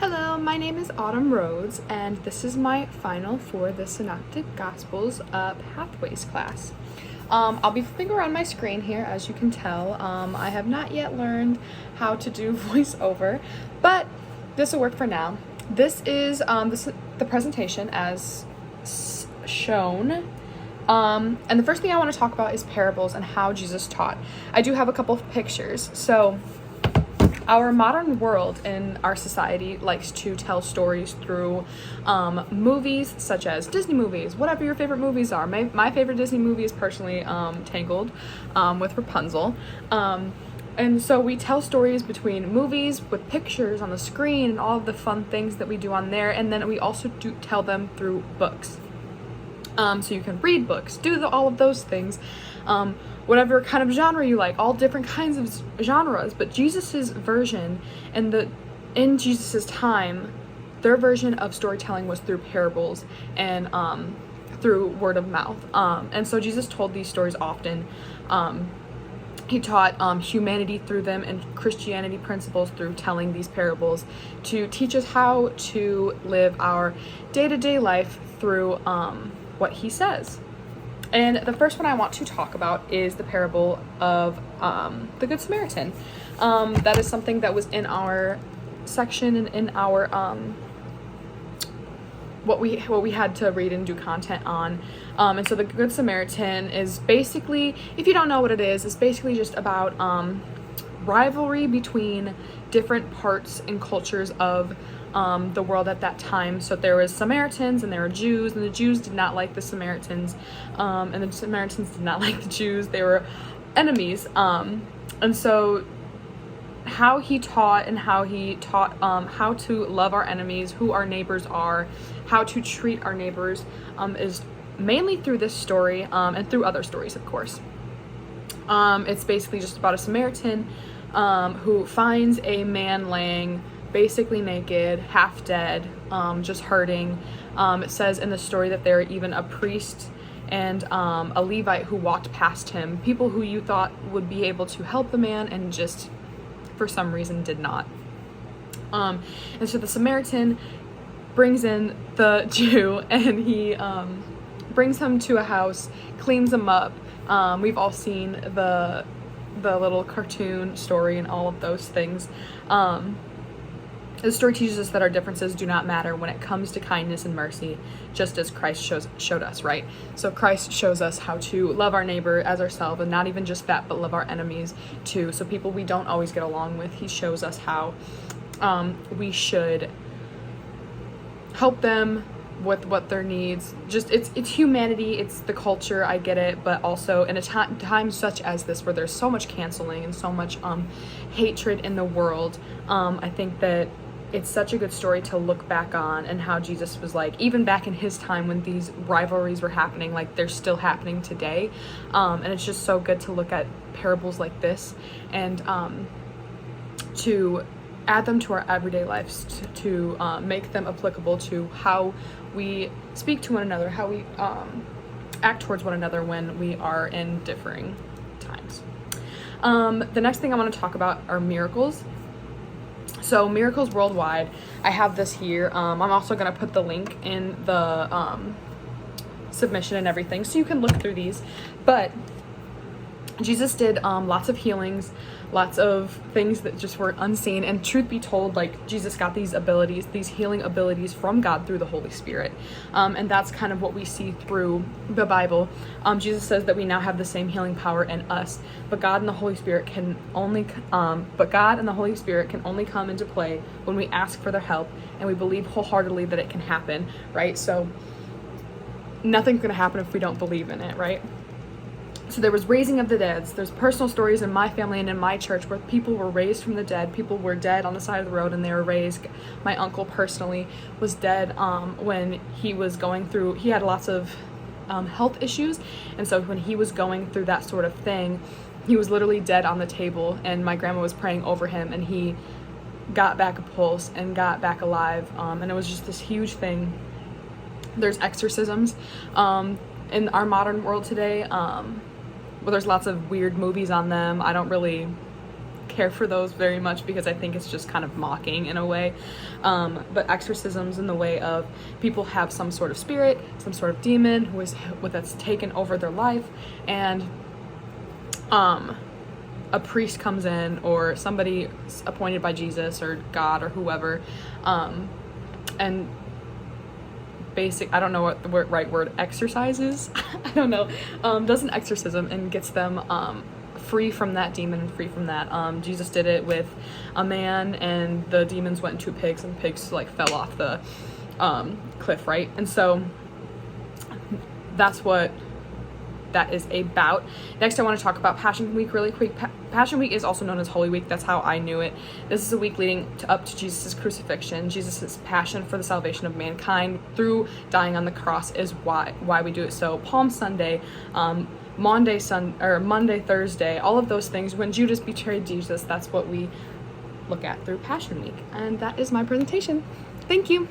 Hello, my name is Autumn Rhodes, and this is my final for the Synoptic Gospels Pathways class. I'll be flipping around my screen here, as you can tell. I have not yet learned how to do voiceover, but this will work for now. This is the presentation as shown. And the first thing I want to talk about is parables and how Jesus taught. I do have a couple of pictures. So our modern world in our society likes to tell stories through movies such as Disney movies, whatever your favorite movies are. My favorite Disney movie is personally Tangled with Rapunzel. And so we tell stories between movies with pictures on the screen and all of the fun things that we do on there. And then we also do tell them through books. So you can read books, do all of those things. Whatever kind of genre you like, all different kinds of genres, but Jesus's version in Jesus's time, their version of storytelling was through parables and through word of mouth. And so Jesus told these stories often. He taught humanity through them and Christianity principles through telling these parables to teach us how to live our day-to-day life through what he says. And the first one I want to talk about is the parable of the Good Samaritan. That is something that was in our section and in our what we had to read and do content on. And so the Good Samaritan is basically, if you don't know what it is, it's basically just about rivalry between different parts and cultures of the world at that time. So there was Samaritans and there were Jews, and the Jews did not like the Samaritans, and the Samaritans did not like the Jews. They were enemies. And so how he taught how to love our enemies, who our neighbors are, how to treat our neighbors, is mainly through this story, and through other stories, of course. It's basically just about a Samaritan who finds a man laying basically naked, half dead, just hurting. It says in the story that there are even a priest and a Levite who walked past him, people who you thought would be able to help the man and just for some reason did not. And so the Samaritan brings in the Jew, and he brings him to a house, cleans him up. We've all seen the little cartoon story and all of those things. The story teaches us that our differences do not matter when it comes to kindness and mercy, just as Christ showed us, right? So Christ shows us how to love our neighbor as ourselves, and not even just that, but love our enemies too. So people we don't always get along with, he shows us how we should help them with what their needs. Just it's humanity, it's the culture, I get it, but also in a time such as this where there's so much canceling and so much hatred in the world, I think that it's such a good story to look back on, and how Jesus was like, even back in his time when these rivalries were happening, like they're still happening today. And it's just so good to look at parables like this and to add them to our everyday lives, to make them applicable to how we speak to one another, how we act towards one another when we are in differing times. The next thing I want to talk about are miracles. So miracles worldwide. I have this here. I'm also going to put the link in the submission and everything, so you can look through these. But Jesus did lots of healings, lots of things that just were unseen. And truth be told, like, Jesus got these abilities, these healing abilities from God through the Holy Spirit. And that's kind of what we see through the Bible. Jesus says that we now have the same healing power in us, but God and the Holy Spirit can only come into play when we ask for their help and we believe wholeheartedly that it can happen, right? So nothing's going to happen if we don't believe in it, right? So there was raising of the dead. There's personal stories in my family and in my church where people were raised from the dead. People were dead on the side of the road and they were raised. My uncle personally was dead when he was going through, he had lots of health issues. And so when he was going through that sort of thing, he was literally dead on the table, and my grandma was praying over him, and he got back a pulse and got back alive. And it was just this huge thing. There's exorcisms in our modern world today. Well, there's lots of weird movies on them. I don't really care for those very much because I think it's just kind of mocking in a way. But exorcisms in the way of people have some sort of spirit, some sort of demon that's taken over their life, and a priest comes in, or somebody appointed by Jesus or God or whoever, and I don't know what the right word exercises I don't know, does an exorcism and gets them free from that demon and free from that. Jesus did it with a man, and the demons went into pigs, and pigs like fell off the cliff, right? And so that's what that is about. Next, I want to talk about Passion Week really quick. Passion Week is also known as Holy Week. That's how I knew it. This is a week leading up to Jesus' crucifixion. Jesus' passion for the salvation of mankind through dying on the cross is why we do it. So Palm Sunday, Monday, Thursday, all of those things, when Judas betrayed Jesus, that's what we look at through Passion Week. And that is my presentation. Thank you.